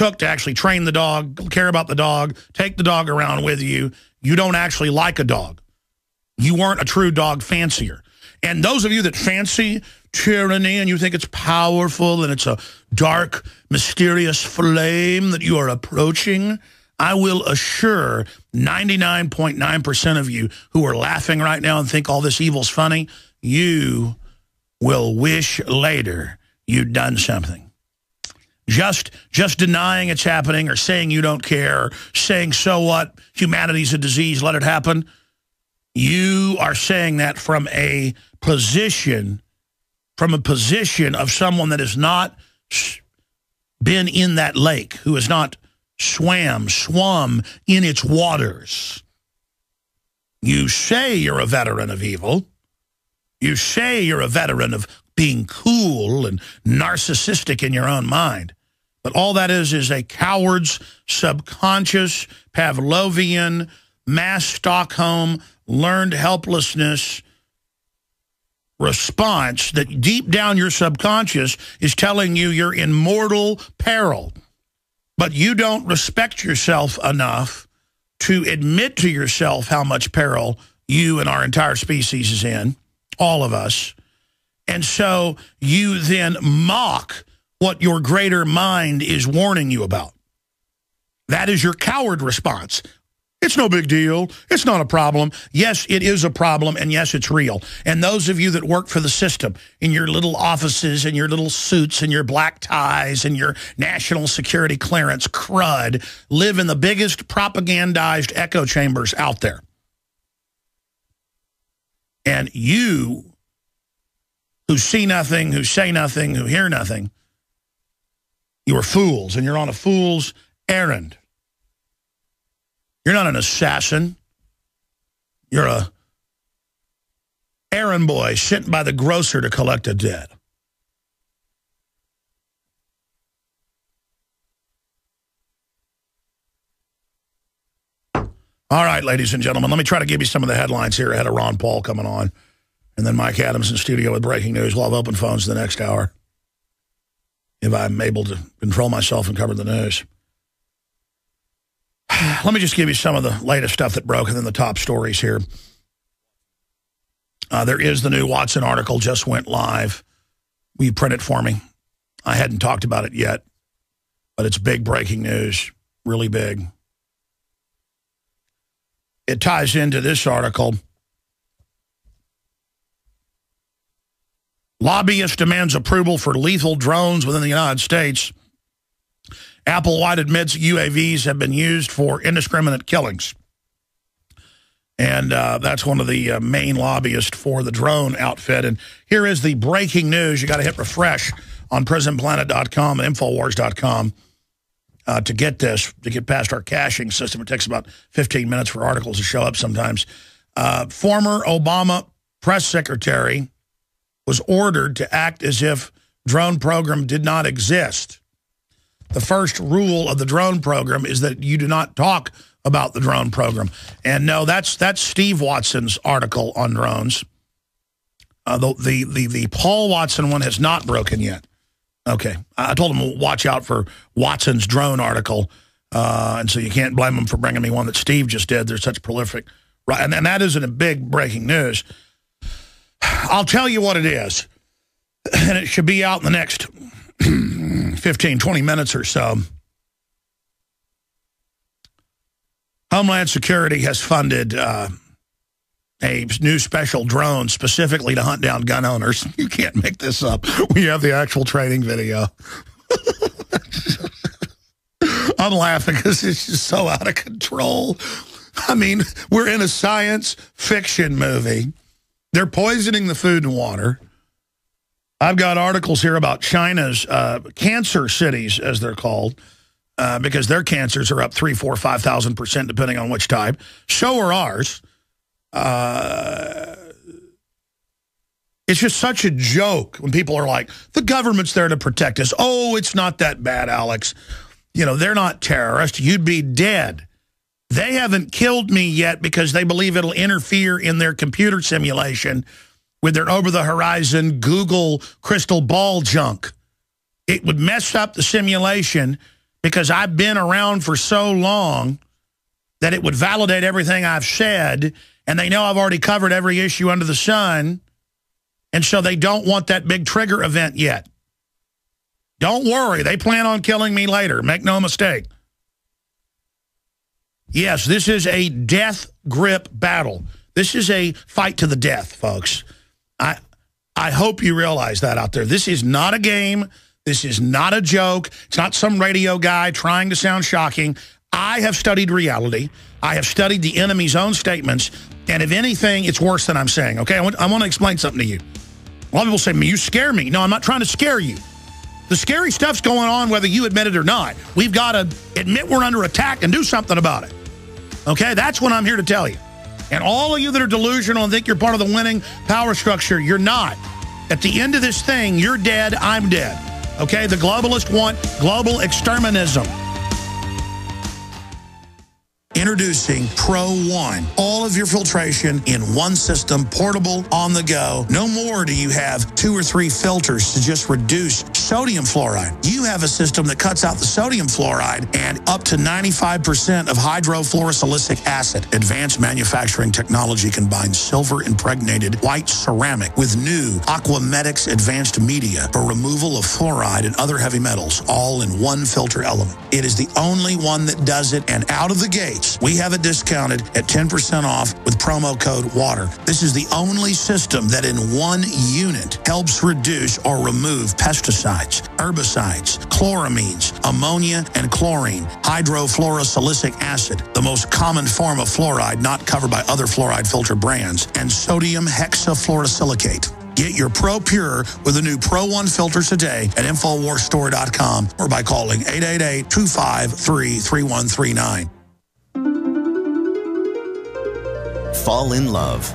took to actually train the dog, care about the dog, take the dog around with you, you don't actually like a dog. You weren't a true dog fancier. And those of you that fancy tyranny and you think it's powerful and it's a dark, mysterious flame that you are approaching, I will assure 99.9% of you who are laughing right now and think all this evil's funny, you will wish later you'd done something. Just denying it's happening or saying you don't care or saying, so what, humanity's a disease, let it happen. You are saying that from a position of someone that has not been in that lake, who has not swum in its waters. You say you're a veteran of evil. You say you're a veteran of being cool and narcissistic in your own mind. But all that is a coward's subconscious, Pavlovian, mass Stockholm, learned helplessness response that deep down your subconscious is telling you you're in mortal peril. But you don't respect yourself enough to admit to yourself how much peril you and our entire species is in, all of us. And so you then mock what your greater mind is warning you about. That is your coward response. It's no big deal. It's not a problem. Yes, it is a problem, and yes, it's real. And those of you that work for the system, in your little offices, in your little suits, and your black ties, and your national security clearance crud, live in the biggest propagandized echo chambers out there. And you, who see nothing, who say nothing, who hear nothing, you are fools, and you're on a fool's errand. You're not an assassin. You're a errand boy sent by the grocer to collect a debt. All right, ladies and gentlemen, let me try to give you some of the headlines here ahead of Ron Paul coming on. And then Mike Adams in studio with breaking news. We'll have open phones the next hour, if I'm able to control myself and cover the news. Let me just give you some of the latest stuff that broke and then the top stories here. There is the new Watson article, just went live. Will you print it for me? I hadn't talked about it yet, but it's big breaking news, really big. It ties into this article. Lobbyist demands approval for lethal drones within the United States. Applewhite admits UAVs have been used for indiscriminate killings. And that's one of the main lobbyists for the drone outfit. And here is the breaking news. You got to hit refresh on PrisonPlanet.com and Infowars.com to get this, to get past our caching system. It takes about 15 minutes for articles to show up sometimes. Former Obama press secretary was ordered to act as if drone program did not exist. The first rule of the drone program is that you do not talk about the drone program. And no, that's Steve Watson's article on drones. The Paul Watson one has not broken yet. Okay. I told him to watch out for Watson's drone article. And so you can't blame him for bringing me one that Steve just did. They're such prolific. Right. And that isn't a big breaking news. I'll tell you what it is. And it should be out in the next 15, 20 minutes or so. Homeland Security has funded a new special drone specifically to hunt down gun owners. You can't make this up. We have the actual training video. I'm laughing because it's just so out of control. I mean, we're in a science fiction movie. They're poisoning the food and water. I've got articles here about China's cancer cities, as they're called, because their cancers are up 3,000, 4,000, 5,000%, depending on which type. So are ours. It's just such a joke when people are like, the government's there to protect us. Oh, it's not that bad, Alex. You know, they're not terrorists. You'd be dead. They haven't killed me yet because they believe it'll interfere in their computer simulation with their over-the-horizon Google crystal ball junk. It would mess up the simulation because I've been around for so long that it would validate everything I've said, and they know I've already covered every issue under the sun, and so they don't want that big trigger event yet. Don't worry, they plan on killing me later. Make no mistake. Yes, this is a death grip battle. This is a fight to the death, folks. I hope you realize that out there. This is not a game. This is not a joke. It's not some radio guy trying to sound shocking. I have studied reality. I have studied the enemy's own statements. And if anything, it's worse than I'm saying. Okay, I want to explain something to you. A lot of people say, you scare me. No, I'm not trying to scare you. The scary stuff's going on whether you admit it or not. We've got to admit we're under attack and do something about it. Okay, that's what I'm here to tell you. And all of you that are delusional and think you're part of the winning power structure, you're not. At the end of this thing, you're dead, I'm dead. Okay, the globalists want global exterminism. Introducing Pro One. All of your filtration in one system, portable, on the go. No more do you have 2 or 3 filters to just reduce sodium fluoride. You have a system that cuts out the sodium fluoride and up to 95% of hydrofluorosilicic acid. Advanced manufacturing technology combines silver-impregnated white ceramic with new Aquamedics advanced media for removal of fluoride and other heavy metals, all in one filter element. It is the only one that does it, and out of the gates, we have it discounted at 10% off with promo code WATER. This is the only system that in one unit helps reduce or remove pesticides, herbicides, chloramines, ammonia, and chlorine, hydrofluorosilicic acid, the most common form of fluoride not covered by other fluoride filter brands, and sodium hexafluorosilicate. Get your Pro Pure with the new Pro One filter today at InfoWarsStore.com or by calling 888-253-3139. Fall in love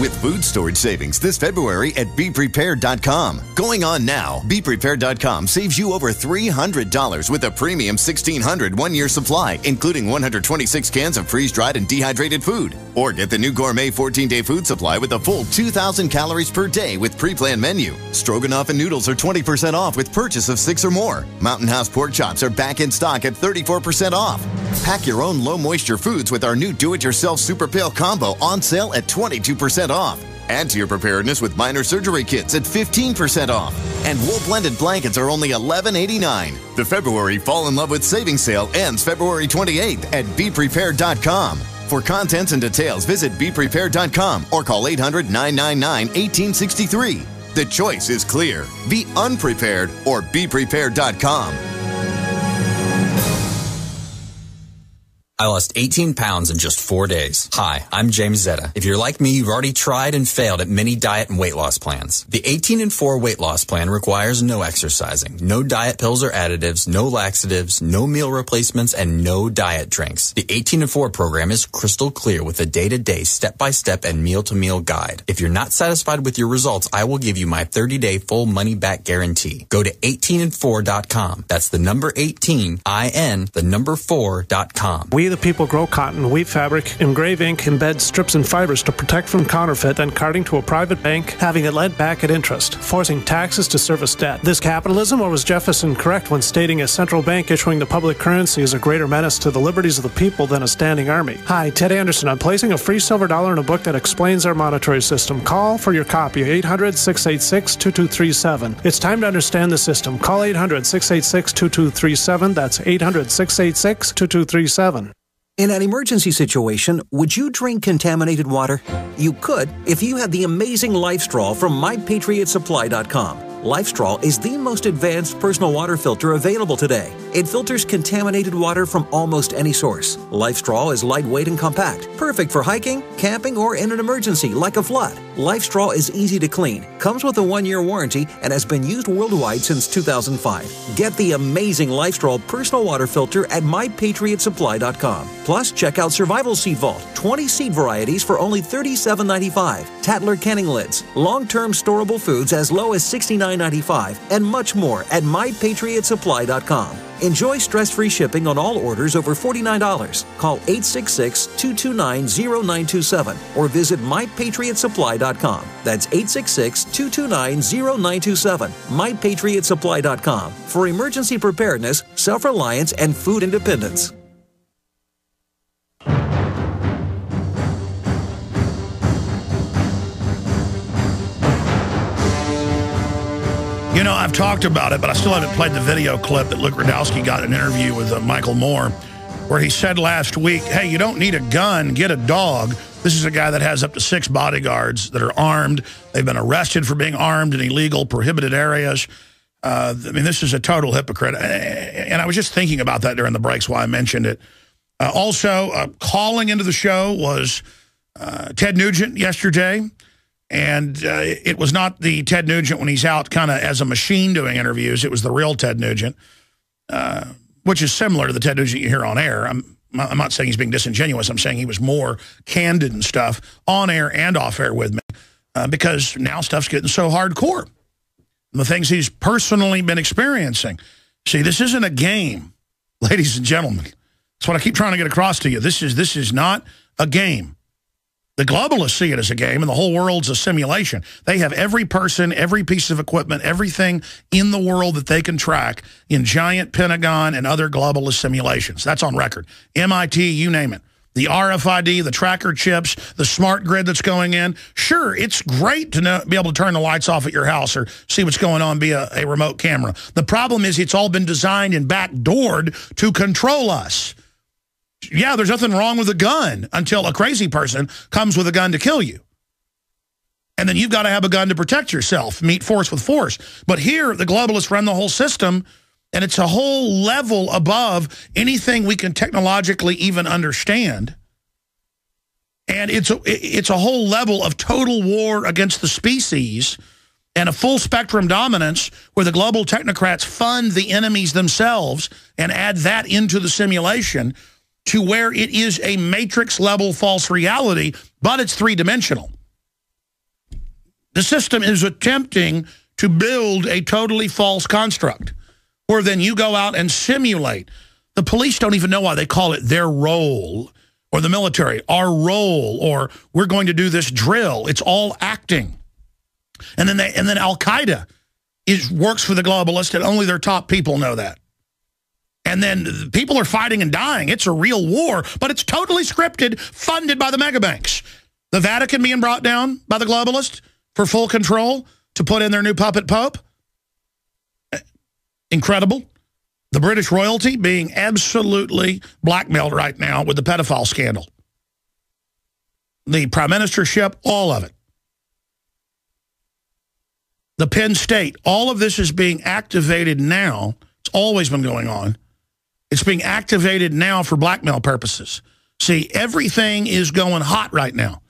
with food storage savings this February at BePrepared.com. Going on now, BePrepared.com saves you over $300 with a premium 1,600 one-year supply, including 126 cans of freeze-dried and dehydrated food. Or get the new gourmet 14-day food supply with a full 2,000 calories per day with pre-planned menu. Stroganoff and noodles are 20% off with purchase of 6 or more. Mountain House pork chops are back in stock at 34% off. Pack your own low-moisture foods with our new do-it-yourself Super Pail Combo on sale at 22% off. Add to your preparedness with minor surgery kits at 15% off. And wool blended blankets are only $11.89. The February Fall in Love with Savings sale ends February 28th at BePrepared.com. For contents and details, visit BePrepared.com or call 800-999-1863. The choice is clear. Be unprepared or BePrepared.com. I lost 18 pounds in just 4 days. Hi, I'm James Zetta. If you're like me, you've already tried and failed at many diet and weight loss plans. The 18 and 4 weight loss plan requires no exercising, no diet pills or additives, no laxatives, no meal replacements, and no diet drinks. The 18 and 4 program is crystal clear with a day-to-day, step-by-step, and meal-to-meal guide. If you're not satisfied with your results, I will give you my 30-day full money-back guarantee. Go to 18and4.com. That's the number 18, I-N, the number 4.com. We the people grow cotton, weave fabric, engrave ink, embed strips and fibers to protect from counterfeit, then carting to a private bank, having it lent back at interest, forcing taxes to service debt. This capitalism, or was Jefferson correct when stating a central bank issuing the public currency is a greater menace to the liberties of the people than a standing army? Hi, Ted Anderson. I'm placing a free silver dollar in a book that explains our monetary system. Call for your copy, 800-686-2237. It's time to understand the system. Call 800-686-2237. That's 800-686-2237. In an emergency situation, would you drink contaminated water? You could if you had the amazing LifeStraw from MyPatriotSupply.com. LifeStraw is the most advanced personal water filter available today. It filters contaminated water from almost any source. LifeStraw is lightweight and compact, perfect for hiking, camping, or in an emergency like a flood. LifeStraw is easy to clean, comes with a 1-year warranty, and has been used worldwide since 2005. Get the amazing LifeStraw personal water filter at MyPatriotSupply.com. Plus, check out Survival Seed Vault, 20 seed varieties for only $37.95. Tatler canning lids, long-term storable foods as low as $69. $49.95 and much more at MyPatriotSupply.com. Enjoy stress-free shipping on all orders over $49. Call 866-229-0927 or visit MyPatriotSupply.com. That's 866-229-0927. MyPatriotSupply.com for emergency preparedness, self-reliance, and food independence. You know, I've talked about it, but I still haven't played the video clip that Luke Rudkowski got in an interview with Michael Moore, where he said last week, hey, you don't need a gun, get a dog. This is a guy that has up to 6 bodyguards that are armed. They've been arrested for being armed in illegal, prohibited areas. I mean, this is a total hypocrite. And I was just thinking about that during the breaks while I mentioned it. Also, calling into the show was Ted Nugent yesterday. And it was not the Ted Nugent when he's out kind of as a machine doing interviews. It was the real Ted Nugent, which is similar to the Ted Nugent you hear on air. I'm not saying he's being disingenuous. I'm saying he was more candid and stuff on air and off air with me because now stuff's getting so hardcore. And the things he's personally been experiencing. See, this isn't a game, ladies and gentlemen. That's what I keep trying to get across to you. This is not a game. The globalists see it as a game, and the whole world's a simulation. They have every person, every piece of equipment, everything in the world that they can track in giant Pentagon and other globalist simulations. That's on record. MIT, you name it. The RFID, the tracker chips, the smart grid that's going in. Sure, it's great to be able to turn the lights off at your house or see what's going on via a remote camera. The problem is it's all been designed and backdoored to control us. Yeah, there's nothing wrong with a gun until a crazy person comes with a gun to kill you. And then you've got to have a gun to protect yourself, meet force with force. But here, the globalists run the whole system, and it's a whole level above anything we can technologically even understand. And it's a whole level of total war against the species and a full spectrum dominance where the global technocrats fund the enemies themselves and add that into the simulation to where it is a matrix-level false reality, but it's three-dimensional. The system is attempting to build a totally false construct where then you go out and simulate. The police don't even know why they call it their role, or the military, our role, or we're going to do this drill. It's all acting. And then Al-Qaeda works for the globalists, and only their top people know that. And then people are fighting and dying. It's a real war, but it's totally scripted, funded by the megabanks. The Vatican being brought down by the globalists for full control to put in their new puppet pope. Incredible. The British royalty being absolutely blackmailed right now with the pedophile scandal. The prime ministership, all of it. The Penn State, all of this is being activated now. It's always been going on. It's being activated now for blackmail purposes. See, everything is going hot right now.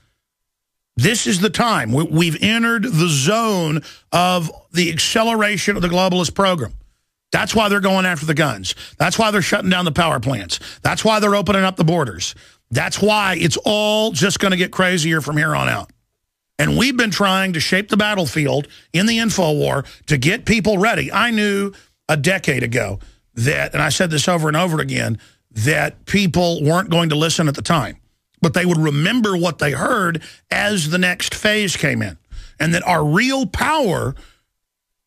This is the time. We've entered the zone of the acceleration of the globalist program. That's why they're going after the guns. That's why they're shutting down the power plants. That's why they're opening up the borders. That's why it's all just going to get crazier from here on out. And we've been trying to shape the battlefield in the info war to get people ready. I knew a decade ago that, and I said this over and over again, that people weren't going to listen at the time, but they would remember what they heard as the next phase came in. And that our real power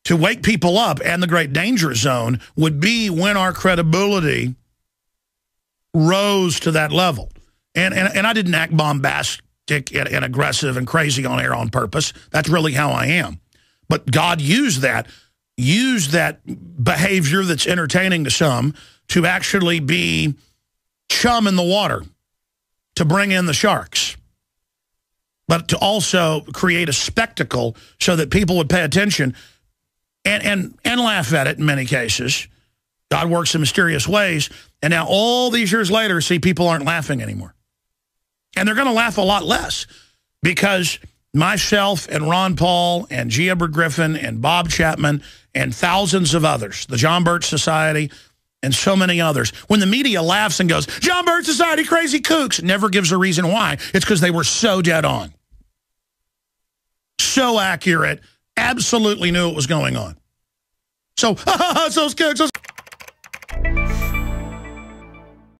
to wake people up and the great danger zone would be when our credibility rose to that level. And I didn't act bombastic and aggressive and crazy on air on purpose. That's really how I am. But God used that behavior that's entertaining to some to actually be chum in the water, to bring in the sharks, but to also create a spectacle so that people would pay attention and laugh at it in many cases. God works in mysterious ways, and now all these years later, see, people aren't laughing anymore. And they're going to laugh a lot less because myself and Ron Paul and G. Edward Griffin and Bob Chapman and thousands of others, the John Birch Society and so many others, when the media laughs and goes, John Birch Society, crazy kooks, never gives a reason why. It's because they were so dead on. So accurate, absolutely knew what was going on. So, so scared, so scared.